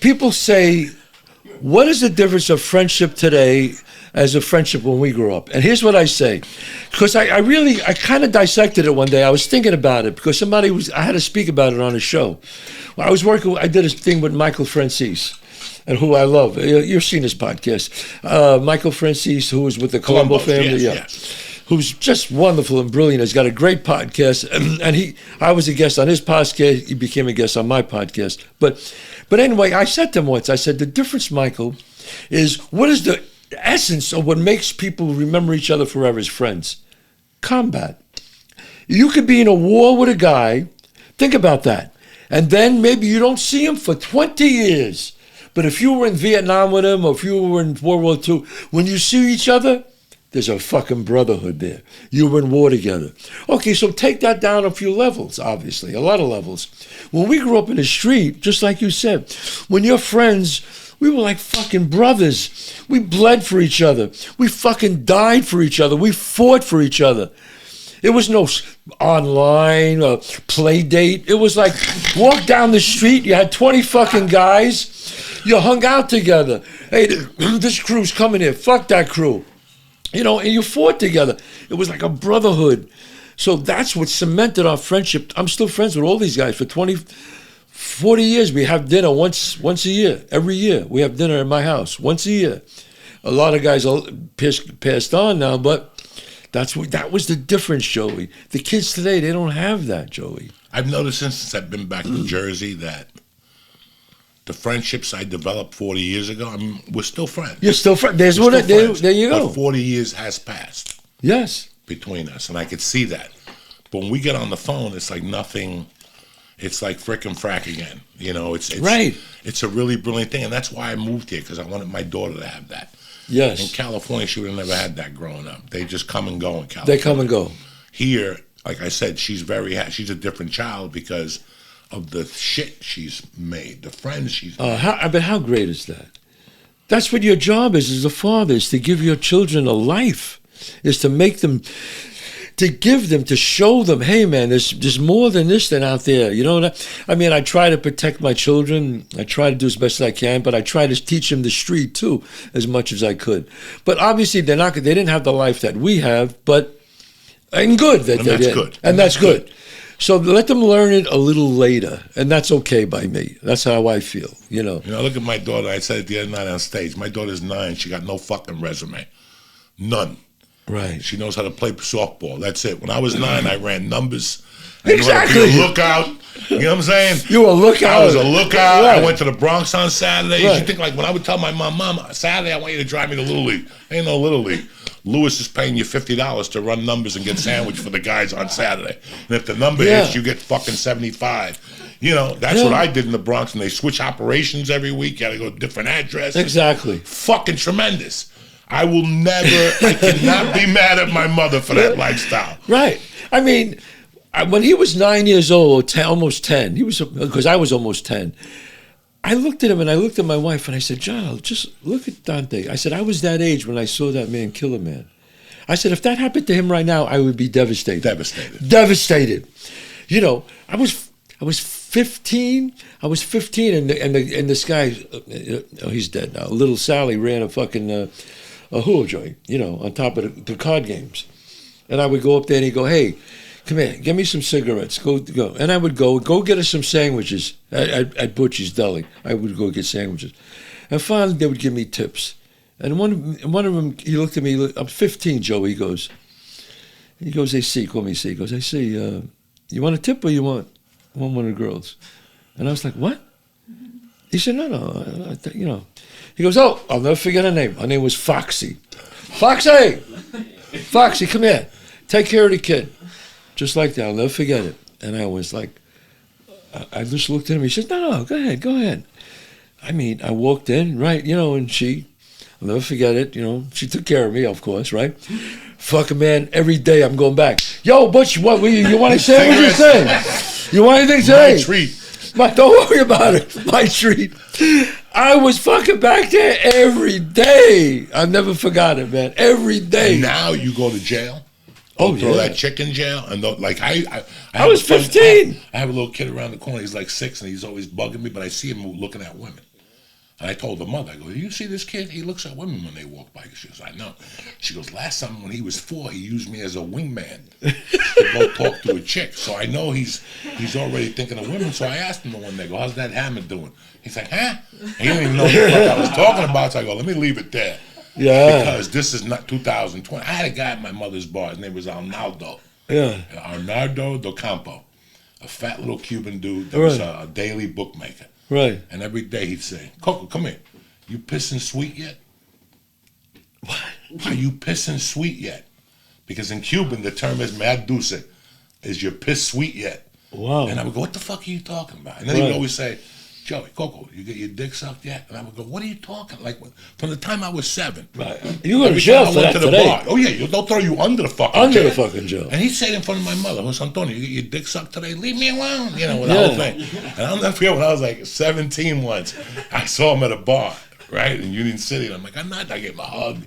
People say, what is the difference of friendship today as a friendship when we grew up? And here's what I say, because I kind of dissected it one day. I was thinking about it because I had to speak about it on a show. Well, I did a thing with Michael Francis, and who I love. You've seen his podcast. Michael Francis, who was with the Colombo family. Yes. Who's just wonderful and brilliant. He's got a great podcast, and I was a guest on his podcast. He became a guest on my podcast. But anyway, I said to him once, I said, the difference, Michael, is what is the essence of what makes people remember each other forever as friends? Combat. You could be in a war with a guy, think about that, and then maybe you don't see him for 20 years. But if you were in Vietnam with him, or if you were in World War II, when you see each other, there's a fucking brotherhood there. You were in war together. Okay, so take that down a few levels, obviously, a lot of levels. When we grew up in the street, just like you said, when you're friends, we were like fucking brothers. We bled for each other. We fucking died for each other. We fought for each other. It was no online play date. It was like, walk down the street, you had 20 fucking guys, you hung out together. Hey, this crew's coming here, fuck that crew. You know, and you fought together. It was like a brotherhood. So that's what cemented our friendship. I'm still friends with all these guys for 20, 40 years. We have dinner once a year. Every year we have dinner in my house once a year. A lot of guys are passed on now, but that was the difference, Joey. The kids today, they don't have that, Joey. I've noticed since I've been back to Jersey that the friendships I developed 40 years ago, I mean, we're still friends. You're still friends. There you go. But 40 years has passed. Yes. Between us, and I could see that. But when we get on the phone, it's like nothing. It's like frick and frack again. You know, it's right. It's a really brilliant thing, and that's why I moved here, because I wanted my daughter to have that. Yes. In California, she would have never had that growing up. They just come and go in California. They come and go. Here, like I said, she's a different child because of the shit she's made, the friends she's made. How great is that? That's what your job is as a father, is to give your children a life, is to make them, to give them, to show them, hey man, there's more than this than out there. You know, I mean, I try to protect my children. I try to do as best as I can, but I try to teach them the street too, as much as I could. But obviously they didn't have the life that we have, and good that they did. Good. And that's good. So let them learn it a little later, and that's okay by me. That's how I feel, you know. You know, look at my daughter. I said it the other night on stage. My daughter's 9. She got no fucking resume. None. Right. She knows how to play softball. That's it. When I was 9, I ran numbers. Exactly. I knew how to be a lookout. You know what I'm saying? You were a lookout. I was a lookout. Right. I went to the Bronx on Saturdays. Right. You think, like, when I would tell my mom, Saturday I want you to drive me to Little League. Ain't no Little League. Lewis is paying you $50 to run numbers and get sandwich for the guys on Saturday. And if the number hits, you get fucking 75. You know, that's what I did in the Bronx. And they switch operations every week. You got to go to different addresses. Exactly. Fucking tremendous. I cannot be mad at my mother for that lifestyle. Right. I mean, when he was 9 years old, almost 10, because I was almost 10, I looked at him and I looked at my wife and I said, John, just look at Dante. I said, I was that age when I saw that man kill a man. I said, if that happened to him right now, I would be devastated. Devastated. You know, I was 15. I was 15 and this guy, he's dead now. Little Sally ran a fucking a hula joint, you know, on top of the card games. And I would go up there and he'd go, hey, come here, get me some cigarettes. Go. And I would go get us some sandwiches at Butchie's Deli. I would go get sandwiches. And finally, they would give me tips. And one of them, he looked at me, I'm 15, Joe, he goes, hey, C, call me C. He goes, hey, C, you want a tip or you want one of the girls? And I was like, what? He said, no, you know. He goes, oh, I'll never forget her name. Her name was Foxy. Foxy, come here. Take care of the kid. Just like that, I'll never forget it. And I was like, I just looked at him. He said, no, go ahead. I mean, I walked in, right, you know, and I'll never forget it, you know. She took care of me, of course, right? Fucking man, every day I'm going back. Yo, Butch, what, you want to say what you say? You want anything today? My treat. Don't worry about it. My treat. I was fucking back there every day. I never forgot it, man. Every day. And now you go to jail They'll throw that chick in jail, and like I was 15. I have a little kid around the corner. He's like 6, and he's always bugging me. But I see him looking at women. And I told the mother, I go, "You see this kid? He looks at women when they walk by." She goes, "I know." She goes, "Last time when he was 4, he used me as a wingman to go talk to a chick. So I know he's already thinking of women." So I asked him the one day, I go, "How's that hammer doing?" He's like, "Huh?" He didn't even know what the fuck I was talking about. So I go, "Let me leave it there." Yeah. Because this is not 2020. I had a guy at my mother's bar. His name was Arnaldo. Yeah. Arnaldo do Campo. A fat little Cuban dude that was a daily bookmaker. Right. And every day he'd say, "Coco, come here. You pissing sweet yet?" What? Are you pissing sweet yet? Because in Cuban, the term is "mad dulce," is "you're piss sweet yet?" Wow. And I would go, "What the fuck are you talking about?" And then he would always say, "Joey, Coco, you get your dick sucked yet?" And I would go, "What are you talking?" Like, from the time I was 7. Right. You go to jail for that today. Bar, oh, yeah, they'll throw you under the fucking Under jail. the fucking jail. And he'd say it in front of my mother, "Jose Antonio, you get your dick sucked today? Leave me alone." You know, with the whole thing. And I'll never forget when I was like 17 once, I saw him at a bar, right, in Union City. And I'm like, I gave him a hug.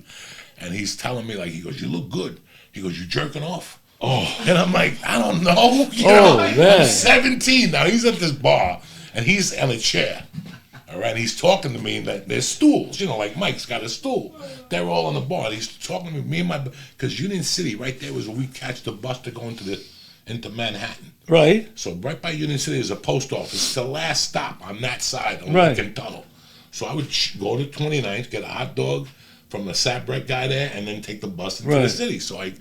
And he's telling me, like, he goes, "You look good." He goes, "You jerking off?" Oh. And I'm like, I don't know. You know, man. I'm 17 now. He's at this bar, and he's on a chair. All right, he's talking to me, and there's stools, you know, like Mike's got a stool. They're all on the bar. And he's talking to me and my, because Union City right there was where we catch the bus to go into Manhattan. Right. So right by Union City is a post office. It's the last stop on that side on Lincoln Tunnel. So I would go to 29th, get a hot dog from the Sabrek guy there, and then take the bus into the city. So I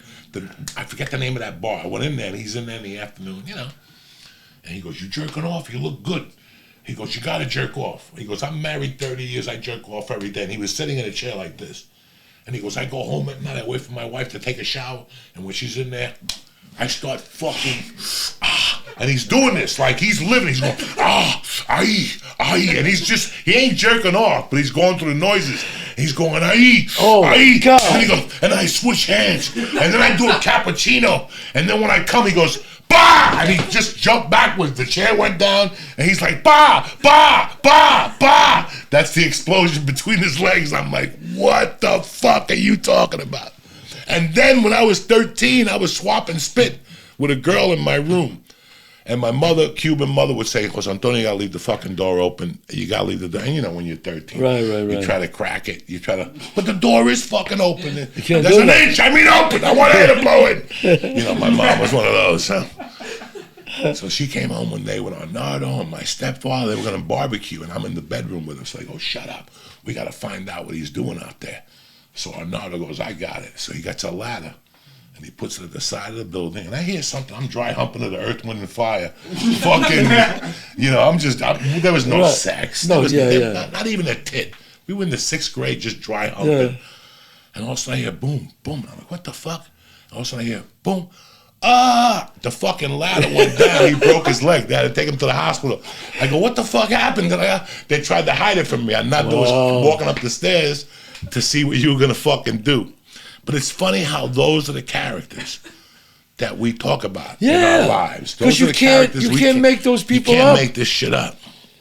forget the name of that bar. I went in there, and he's in there in the afternoon, you know. And he goes, "You jerking off? You look good." He goes, "You got to jerk off." He goes, "I'm married 30 years. I jerk off every day." And he was sitting in a chair like this. And he goes, "I go home at night. I wait for my wife to take a shower. And when she's in there, I start fucking, And he's doing this like he's living. He's going, aye. And he ain't jerking off, but he's going through the noises. He's going, aye, aye. God. And he goes, and I switch hands. And then I do a cappuccino. And then when I come, he goes, bah! And he just jumped backwards. The chair went down, and he's like, bah, bah, bah, bah. That's the explosion between his legs. I'm like, what the fuck are you talking about? And then when I was 13, I was swapping spit with a girl in my room. And my mother, Cuban mother, would say, "Jose Antonio, you gotta leave the fucking door open. You gotta leave the door." And you know, when you're 13, you try to crack it. You try to, but the door is fucking open. There's an inch. I mean, open. I want air to blow in. You know, my mom was one of those. Huh? So she came home one day with Arnaldo and my stepfather. They were gonna barbecue, and I'm in the bedroom with her. So I go, "Shut up. We gotta find out what he's doing out there." So Arnaldo goes, "I got it." So he gets a ladder. And he puts it at the side of the building. And I hear something. I'm dry humping to the Earth, Wind, and Fire. Fucking, you know, there was no sex. No, not even a tit. We were in the 6th grade just dry humping. Yeah. And all of a sudden I hear boom, boom. And I'm like, what the fuck? And all of a sudden I hear boom. The fucking ladder went down. He broke his leg. They had to take him to the hospital. I go, what the fuck happened? They tried to hide it from me. I was walking up the stairs to see what you were going to fucking do. But it's funny how those are the characters that we talk about in our lives. Because you can't make those people up. You can't make this shit up.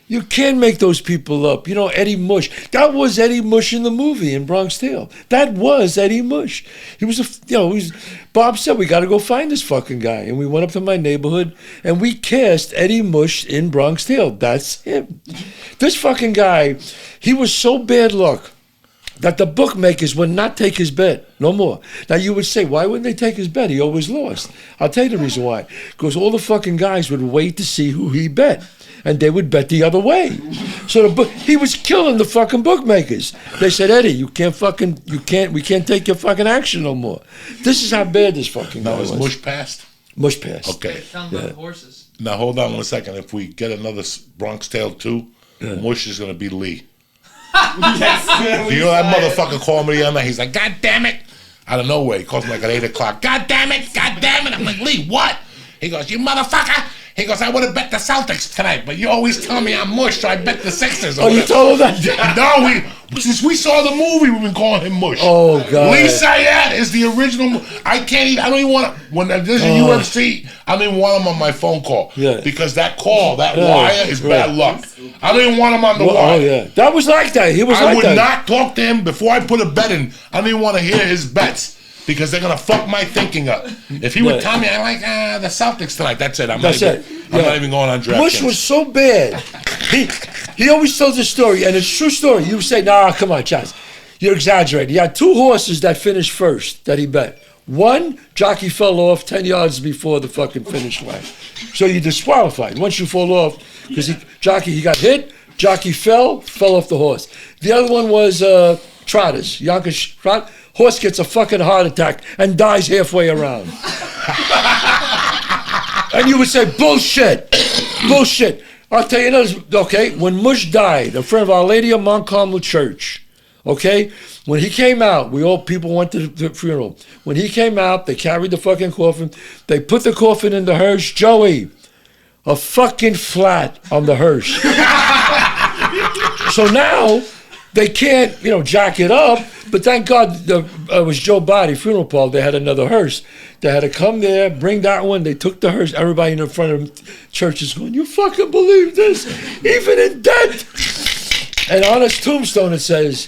You can't make those people up. You know, Eddie Mush. That was Eddie Mush in the movie in Bronx Tale. That was Eddie Mush. He was Bob said, we got to go find this fucking guy. And we went up to my neighborhood and we cast Eddie Mush in Bronx Tale. That's him. This fucking guy, he was so bad luck that the bookmakers would not take his bet no more. Now you would say, why wouldn't they take his bet? He always lost. I'll tell you the reason why. Because all the fucking guys would wait to see who he bet, and they would bet the other way. So he was killing the fucking bookmakers. They said, Eddie, we can't take your fucking action no more. This is how bad this fucking guy was. Now is Mush passed? Mush passed. Okay. Found by the horses. Now hold on 1 second. If we get another Bronx Tale 2, Mush is going to be Lee. Yes. You know that motherfucker called me the other night. He's like, God damn it. Out of nowhere. He calls me like at 8 o'clock. God damn it. God damn it. I'm like, Lee, what? He goes, you motherfucker. He goes, I would have bet the Celtics tonight, but you always tell me I'm Mush, so I bet the Sixers. Oh, you told him that? No, since we saw the movie, we've been calling him Mush. Oh, God. Lee Syatt is the original. I don't even want to, when there's a UFC, I don't even want him on my phone call. Yeah. Because that wire is bad luck. I don't even want him on the wire. Oh, yeah. That was like that. He was like that. I would not talk to him before I put a bet in. I don't even want to hear his bets. because they're gonna fuck my thinking up. If he would tell me, I like the Celtics tonight. That's it. I'm not even going on DraftKings. Mush was so bad. He always tells this story, and it's a true story. You say, nah, come on, Chaz. You're exaggerating. He had 2 horses that finished first that he bet. One, jockey fell off 10 yards before the fucking finish line. So you're disqualified once you fall off, because he got hit, jockey fell off the horse. The other one was Trotters. Yonkers Trot. Horse gets a fucking heart attack and dies halfway around. And you would say, bullshit. Bullshit. I'll tell you another, okay, when Mush died, a friend of Our Lady of Mount Carmel Church, okay, when he came out, people went to the funeral. When he came out, they carried the fucking coffin. They put the coffin in the hearse. Joey, a fucking flat on the hearse. So now they can't, jack it up. But thank God it was Joe Body Funeral Parlor. They had another hearse. They had to come there, bring that one. They took the hearse. Everybody in the front of the church is going, you fucking believe this? Even in death. And on his tombstone it says,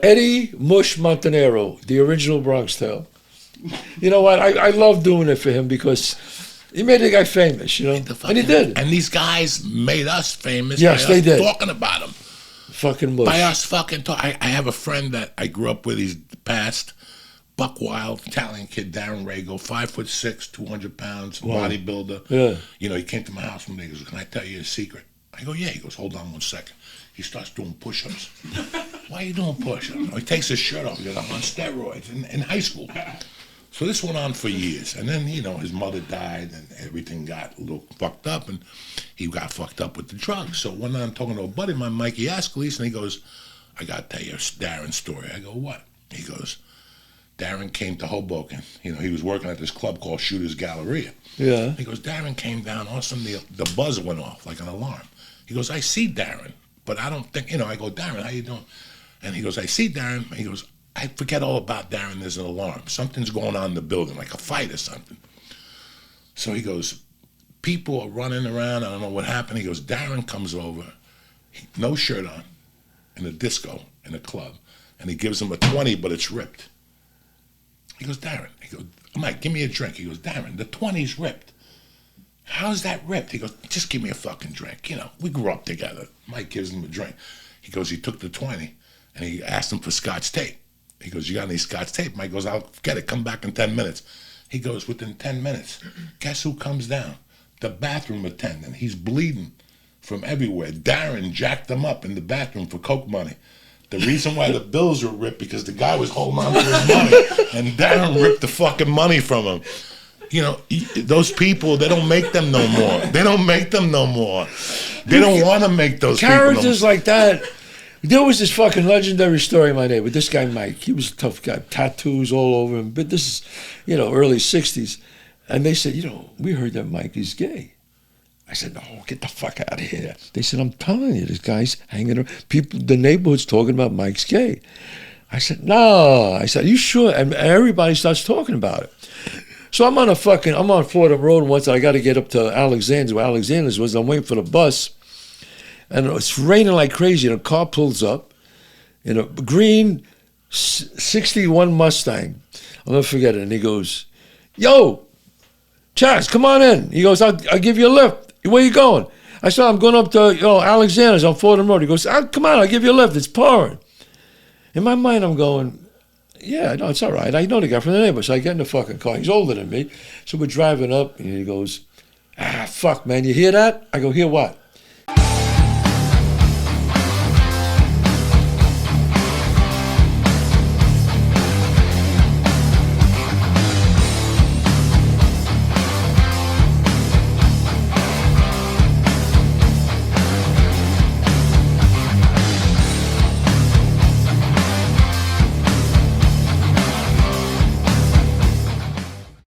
Eddie Mush Montanero, the original Bronx Tale. You know what? I love doing it for him because he made the guy famous, and he did. And these guys made us famous. Yes, they did. Talking about him. Fucking Mush. By us fucking talking. I have a friend that I grew up with. He's passed. Buck Wild, Italian kid, Darren Rago, 5'6", 200 pounds, bodybuilder. Yeah. He came to my house one day. He goes, "Can I tell you a secret?" I go, "Yeah." He goes, "Hold on one second." He starts doing push-ups. Why are you doing push-ups? He takes his shirt off. He goes, "I'm on steroids in high school." So this went on for years. And then, his mother died and everything got a little fucked up. And he got fucked up with the drugs. So one night I'm talking to a buddy of mine, Mikey Ascalise, and he goes, "I got to tell you Darren's story." I go, "What?" He goes, "Darren came to Hoboken. He was working at this club called Shooter's Galleria." Yeah. He goes, "Darren came down. All of a sudden the buzz went off like an alarm." He goes, "I see Darren. But I don't think, I go, "Darren, how you doing?" And he goes, "I see Darren." He goes, "I forget all about Darren. There's an alarm. Something's going on in the building, like a fight or something." So he goes, "People are running around. I don't know what happened." He goes, "Darren comes over, no shirt on, in a disco, in a club, and he gives him a 20, but it's ripped." He goes, "Darren," he goes, "Mike, give me a drink." He goes, "Darren, the 20's ripped." "How's that ripped?" He goes, "Just give me a fucking drink. We grew up together." Mike gives him a drink. He goes, he took the 20 and he asked him for Scotch tape. He goes, "You got any Scotch tape?" Mike goes, "I'll get it. Come back in 10 minutes. He goes, within 10 minutes, guess who comes down? The bathroom attendant. He's bleeding from everywhere. Darren jacked him up in the bathroom for coke money. The reason why the bills were ripped because the guy was holding on to his money and Darren ripped the fucking money from him. Those people, they don't make them no more. They don't make them no more. They don't want to make those characters people like that. There was this fucking legendary story in my neighborhood. This guy, Mike, he was a tough guy, tattoos all over him. But this is, early 60s. And they said, we heard that Mike is gay. I said, "No, get the fuck out of here." They said, "I'm telling you, this guy's hanging around. People, the neighborhood's talking about Mike's gay." I said, "No." I said, "Are you sure?" And everybody starts talking about it. So I'm on Fordham Road once. I got to get up to Alexander's, where Alexander's was. I'm waiting for the bus. And it's raining like crazy. And a car pulls up in a green 61 Mustang. I'll never forget it. And he goes, "Yo, Chaz, come on in." He goes, I'll give you a lift. "Where you going?" I said, "I'm going up to Alexander's on Fordham Road." He goes, "Come on, I'll give you a lift. It's pouring." In my mind, I'm going, "Yeah, no, it's all right. I know the guy from the neighborhood." So I get in the fucking car. He's older than me. So we're driving up, and he goes, "Fuck, man, you hear that?" I go, "Hear what?"